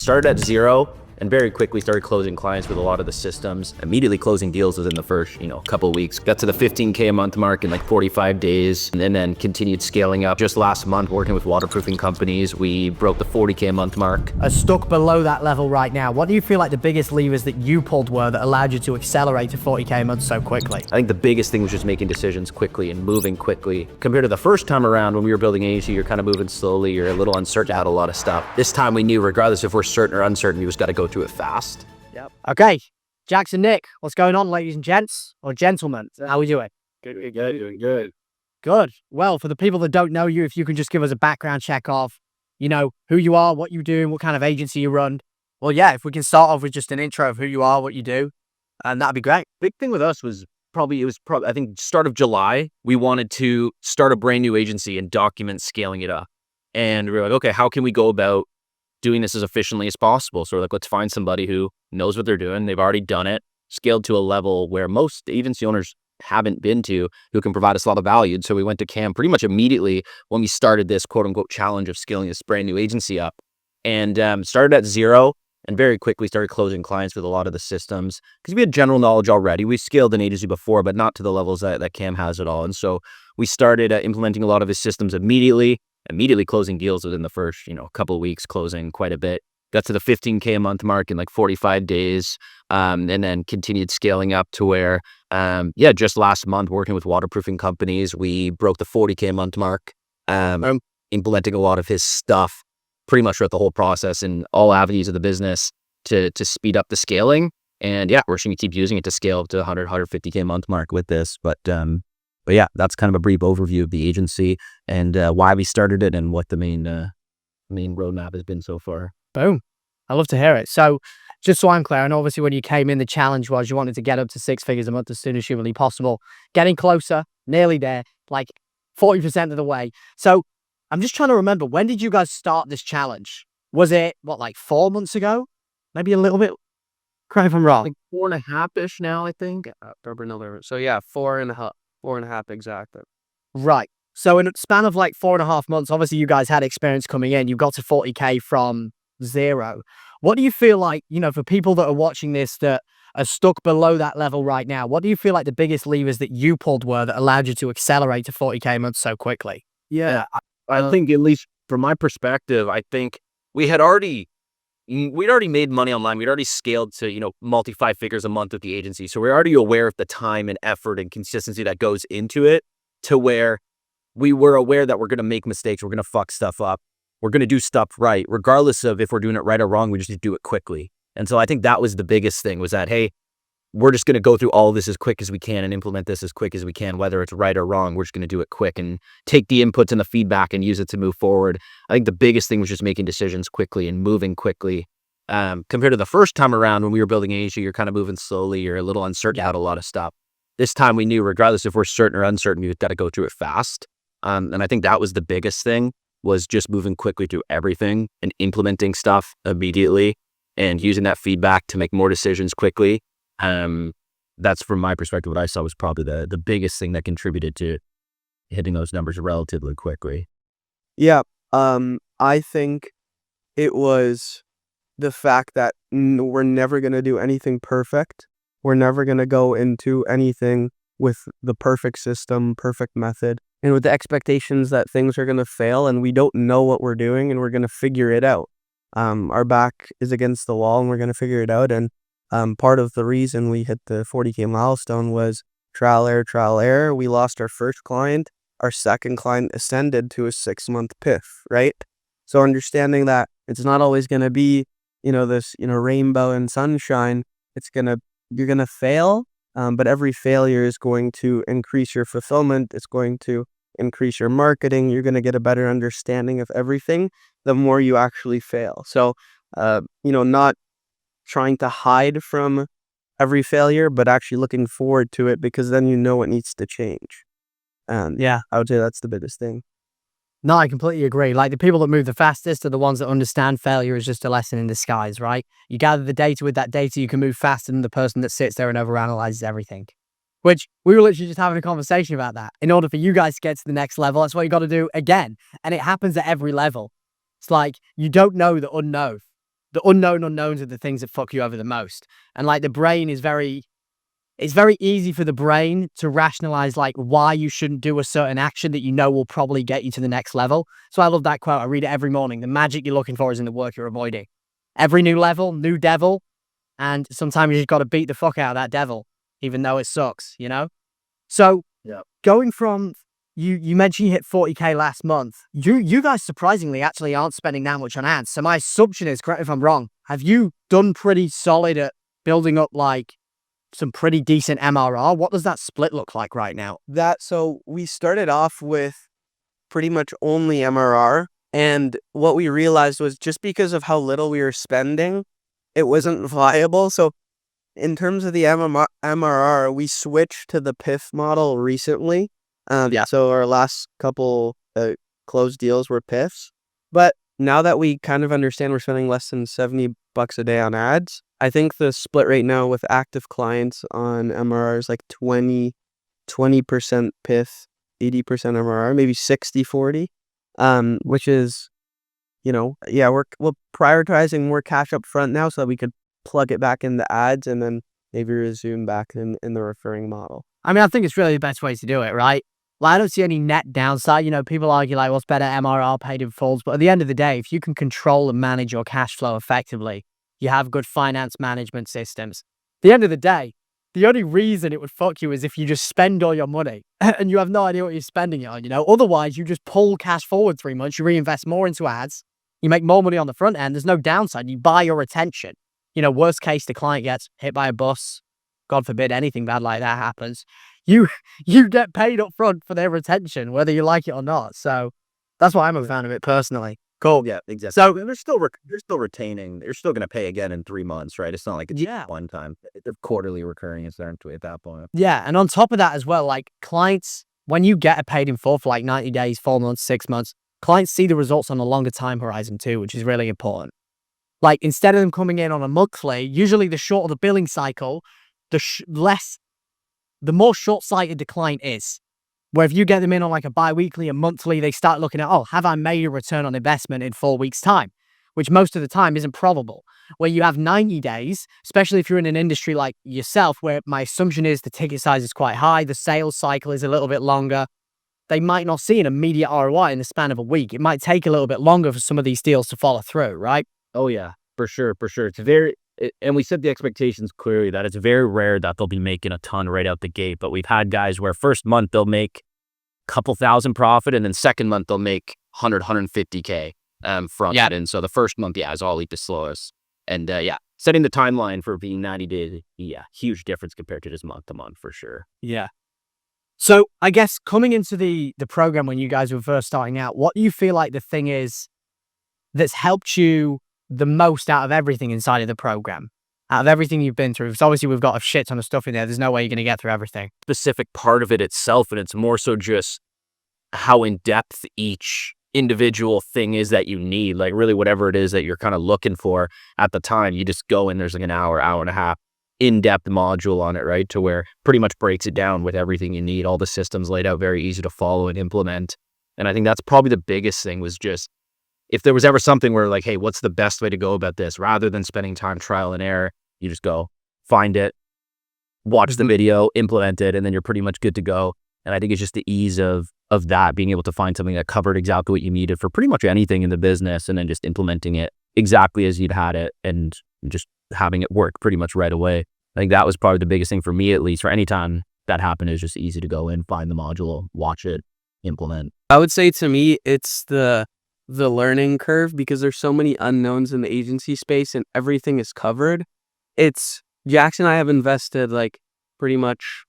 Started at zero and very quickly started closing clients with a lot of the systems, immediately closing deals within the first, couple of weeks. Got to the 15K a month mark in like 45 days and then continued scaling up. Just last month, working with waterproofing companies, we broke the 40K a month mark. Are stuck below that level right now. What do you feel like the biggest levers that you pulled were that allowed you to accelerate to 40K a month so quickly? I think the biggest thing was just making decisions quickly and moving quickly. Compared to the first time around when we were building an agency, you're kind of moving slowly, you're a little uncertain about a lot of stuff. This time we knew regardless if we're certain or uncertain, we just got to go through it fast. Yep. Okay, Jackson, Nick, what's going on, ladies and gents, or gentlemen? How are we doing? Good, doing good. Good. Well, for the people that don't know you, if you can just give us a background check of, who you are, what you do, what kind of agency you run. Well, yeah, if we can start off with just an intro of who you are, what you do, and that'd be great. Big thing with us was I think start of July, we wanted to start a brand new agency and document scaling it up. And we were like, okay, how can we go about doing this as efficiently as possible? So we're like, let's find somebody who knows what they're doing. They've already done it, scaled to a level where most agency owners haven't been to, who can provide us a lot of value. So we went to Cam pretty much immediately when we started this quote unquote challenge of scaling this brand new agency up, and started at zero and very quickly started closing clients with a lot of the systems because we had general knowledge already. We scaled an agency before, but not to the levels that Cam has at all. And so we started implementing a lot of his systems immediately closing deals within the first, couple of weeks, closing quite a bit. Got to the 15K a month mark in like 45 days, and then continued scaling up to where, just last month, working with waterproofing companies, we broke the 40K a month mark, implementing a lot of his stuff pretty much throughout the whole process in all avenues of the business to speed up the scaling. And yeah, we're just going to keep using it to scale up to 150K a month mark with this. But yeah, that's kind of a brief overview of the agency and why we started it and what the main roadmap has been so far. Boom. I love to hear it. So just so I'm clear, and obviously when you came in, the challenge was you wanted to get up to 6 figures a month as soon as humanly possible. Getting closer, nearly there, like 40% of the way. So I'm just trying to remember, when did you guys start this challenge? Was it, like 4 months ago? Maybe a little bit? Correct if I'm wrong. Like 4.5-ish now, I think. So yeah, 4.5 exactly. Right. So in a span of like 4.5 months, obviously you guys had experience coming in. You got to 40K from zero. What do you feel like, for people that are watching this that are stuck below that level right now, what do you feel like the biggest levers that you pulled were that allowed you to accelerate to 40K a month so quickly? Yeah, I think, at least from my perspective, I think we'd already made money online. We'd already scaled to, multi 5 figures a month with the agency. So we're already aware of the time and effort and consistency that goes into it, to where we were aware that we're going to make mistakes. We're going to fuck stuff up. We're going to do stuff right, regardless of if we're doing it right or wrong. We just need to do it quickly. And so I think that was the biggest thing, was that, hey, we're just going to go through all of this as quick as we can and implement this as quick as we can, whether it's right or wrong. We're just going to do it quick and take the inputs and the feedback and use it to move forward. I think the biggest thing was just making decisions quickly and moving quickly. Compared to the first time around when we were building an agency, you're kind of moving slowly. You're a little uncertain about a lot of stuff. This time we knew regardless if we're certain or uncertain, we've got to go through it fast. And I think that was the biggest thing, was just moving quickly through everything and implementing stuff immediately and using that feedback to make more decisions quickly. That's, from my perspective, what I saw was probably the biggest thing that contributed to hitting those numbers relatively quickly. Yeah, I think it was the fact that we're never going to do anything perfect. We're never going to go into anything with the perfect system, perfect method, and with the expectations that things are going to fail and we don't know what we're doing and we're going to figure it out. Our back is against the wall and we're going to figure it out. And part of the reason we hit the 40K milestone was trial, error. We lost our first client. Our second client ascended to a 6-month PIF, right? So understanding that it's not always going to be, this, rainbow and sunshine. You're going to fail, but every failure is going to increase your fulfillment. It's going to increase your marketing. You're going to get a better understanding of everything the more you actually fail. So, not trying to hide from every failure, but actually looking forward to it, because then you know what needs to change. And yeah, I would say that's the biggest thing. No, I completely agree. Like, the people that move the fastest are the ones that understand failure is just a lesson in disguise, right? You gather the data. With that data, you can move faster than the person that sits there and overanalyzes everything. Which, we were literally just having a conversation about that. In order for you guys to get to the next level, that's what you got to do again. And it happens at every level. It's like, you don't know the unknown. the unknown unknowns are the things that fuck you over the most. And like the brain is it's very easy for the brain to rationalize like why you shouldn't do a certain action that you know will probably get you to the next level. So I love that quote. I read it every morning. The magic you're looking for is in the work you're avoiding. Every new level, new devil. And sometimes you just got to beat the fuck out of that devil, even though it sucks, you know? So going from, you mentioned you hit 40K last month. You guys surprisingly actually aren't spending that much on ads. So my assumption is, correct me if I'm wrong, have you done pretty solid at building up like some pretty decent MRR? What does that split look like right now? So we started off with pretty much only MRR. And what we realized was just because of how little we were spending, it wasn't viable. So in terms of the MRR, we switched to the PIF model recently. So our last couple closed deals were PIFs. But now that we kind of understand we're spending less than $70 a day on ads, I think the split right now with active clients on MRR is like 20% PIF, 80% MRR, maybe 60-40, which is, we're prioritizing more cash up front now so that we could plug it back into ads and then maybe resume back in the referring model. I mean, I think it's really the best way to do it, right? Like, I don't see any net downside. People argue like, what's better, MRR paid in fulls? But at the end of the day, if you can control and manage your cash flow effectively, you have good finance management systems. At the end of the day, the only reason it would fuck you is if you just spend all your money and you have no idea what you're spending it on, Otherwise, you just pull cash forward 3 months, you reinvest more into ads, you make more money on the front end, there's no downside, you buy your attention. Worst case, the client gets hit by a bus, God forbid anything bad like that happens. You get paid up front for their attention, whether you like it or not. So that's why I'm a fan of it personally. Cool. Yeah, exactly. So they're still retaining. They're still going to pay again in 3 months, right? It's not like it's one time. They're quarterly recurring, aren't we, at that point? Yeah, and on top of that as well, like clients, when you get a paid in full for like 90 days, 4 months, 6 months, clients see the results on a longer time horizon too, which is really important. Like instead of them coming in on a monthly, usually the shorter the billing cycle, the more short-sighted the client is. Where if you get them in on like a bi-weekly, a monthly, they start looking at, have I made a return on investment in 4 weeks' time? Which most of the time isn't probable. Where you have 90 days, especially if you're in an industry like yourself, where my assumption is the ticket size is quite high, the sales cycle is a little bit longer, they might not see an immediate ROI in the span of a week. It might take a little bit longer for some of these deals to follow through, right? Oh yeah, for sure. And we set the expectations clearly that it's very rare that they'll be making a ton right out the gate. But we've had guys where first month they'll make a couple thousand profit, and then second month they'll make 150K front end. And so the first month, is all the slowest. And setting the timeline for being 90 days, huge difference compared to just month to month for sure. Yeah. So I guess coming into the program when you guys were first starting out, what do you feel like the thing is that's helped you the most out of everything inside of the program, out of everything you've been through? Because obviously we've got a shit ton of stuff in there. There's no way you're going to get through everything. Specific part of it itself, and it's more so just how in depth each individual thing is that you need. Like really whatever it is that you're kind of looking for at the time, you just go in, there's like an hour and a half in-depth module on it, right? To where pretty much breaks it down with everything you need, all the systems laid out, very easy to follow and implement. And I think that's probably the biggest thing, was just if there was ever something where like, hey, what's the best way to go about this? Rather than spending time trial and error, you just go find it, watch the video, implement it, and then you're pretty much good to go. And I think it's just the ease of that, being able to find something that covered exactly what you needed for pretty much anything in the business, and then just implementing it exactly as you'd had it and just having it work pretty much right away. I think that was probably the biggest thing for me, at least. For any time that happened, is just easy to go in, find the module, watch it, implement. I would say to me, it's the learning curve, because there's so many unknowns in the agency space and everything is covered. Jackson and I have invested like pretty much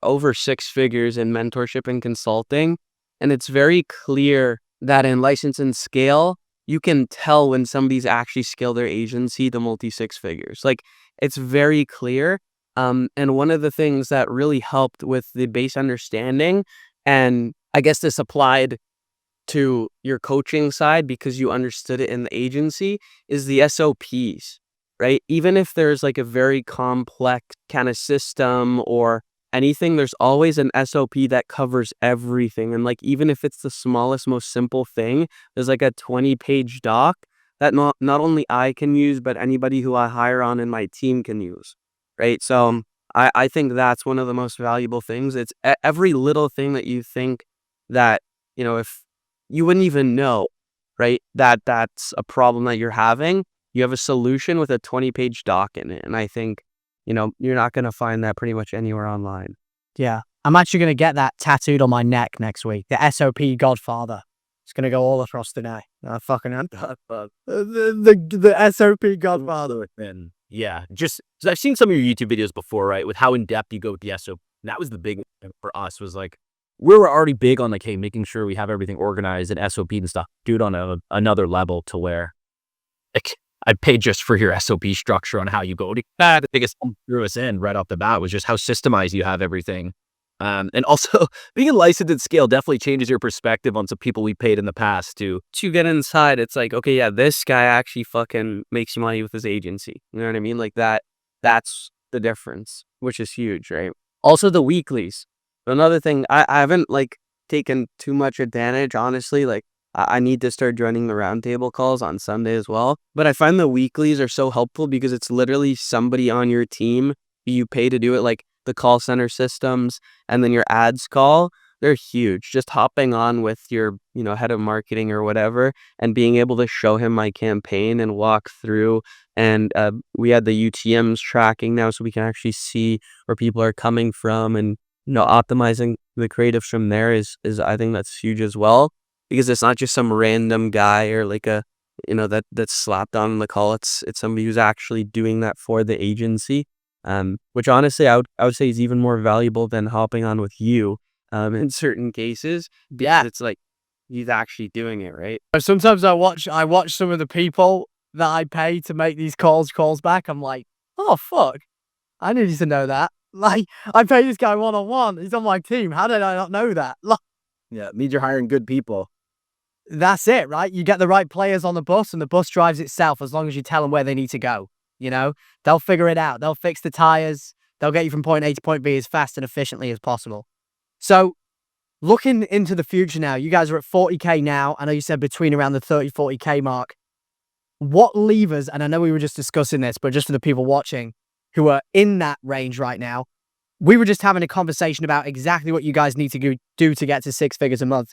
over 6 figures in mentorship and consulting. And it's very clear that in License and Scale, you can tell when somebody's actually scaled their agency to multi 6 figures. Like it's very clear. And one of the things that really helped with the base understanding, and I guess this applied to your coaching side because you understood it in the agency, is the SOPs, right? Even if there's like a very complex kind of system or anything, there's always an SOP that covers everything. And like, even if it's the smallest, most simple thing, there's like a 20-page doc that not only I can use, but anybody who I hire on in my team can use, right? So I think that's one of the most valuable things. It's every little thing that you think that, if you wouldn't even know, right, that that's a problem that you're having, you have a solution with a 20-page doc in it. And I think, you're not going to find that pretty much anywhere online. Yeah. I'm actually going to get that tattooed on my neck next week. The SOP Godfather. It's going to go all across the neck. I fucking am. The SOP Godfather. And yeah, just 'cause I've seen some of your YouTube videos before, right? With how in depth you go with the SOP. That was the big thing for us, was like, we were already big on like, hey, making sure we have everything organized and SOP and stuff. Dude, on another level to where, like, I'd pay just for your SOP structure on how you go. The biggest thing threw us in right off the bat was just how systemized you have everything. And also being licensed at scale definitely changes your perspective on some people we paid in the past too. Once you get inside, it's like, okay, yeah, this guy actually fucking makes money with his agency. You know what I mean? Like that's the difference, which is huge, right? Also the weeklies. Another thing, I haven't like taken too much advantage, honestly. Like I need to start joining the roundtable calls on Sunday as well. But I find the weeklies are so helpful because it's literally somebody on your team who you pay to do it, like the call center systems and then your ads call. They're huge. Just hopping on with your, head of marketing or whatever and being able to show him my campaign and walk through. And we had the UTMs tracking now, so we can actually see where people are coming from, and optimizing the creatives from there is I think that's huge as well, because it's not just some random guy or like a that's slapped on the call. It's somebody who's actually doing that for the agency, which honestly I would say is even more valuable than hopping on with you in certain cases, because it's like he's actually doing it, right? Sometimes I watch some of the people that I pay to make these calls back. I'm like, oh fuck, I needed to know that. Like, I pay this guy one-on-one. He's on my team. How did I not know that? Like, Yeah, it means you're hiring good people. that's it, right? You get the right players on the bus, and the bus drives itself as long as you tell them where they need to go. They'll figure it out. They'll fix the tires. They'll get you from point A to point B as fast and efficiently as possible. So, looking into the future now, you guys are at 40K now. I know you said between around the 30, 40K mark. What levers, and I know we were just discussing this, but just for the people watching who are in that range right now, we were just having a conversation about exactly what you guys need to do to get to 6 figures a month.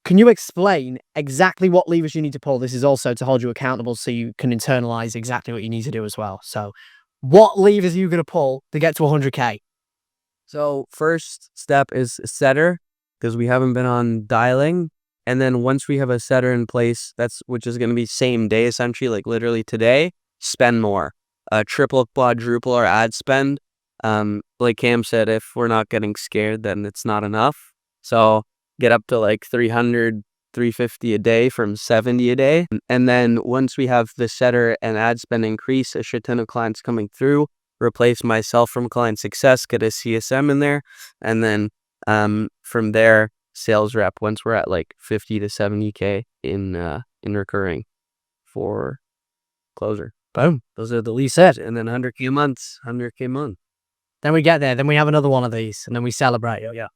Can you explain exactly what levers you need to pull? This is also to hold you accountable so you can internalize exactly what you need to do as well. So what levers are you going to pull to get to 100K? So first step is setter, because we haven't been on dialing. And then once we have a setter in place, which is going to be same day, essentially, like literally today, spend more. Triple, quadruple our ad spend. Like Cam said, if we're not getting scared, then it's not enough. So get up to like 300, 350 a day from 70 a day. And then once we have the setter and ad spend increase, a shit ton of clients coming through, replace myself from client success, get a CSM in there. And then from there, sales rep, once we're at like 50 to 70K in recurring for closer. Boom. Those are the least set. And then 100K a month, 100K a month. Then we get there. Then we have another one of these, and then we celebrate. Yeah.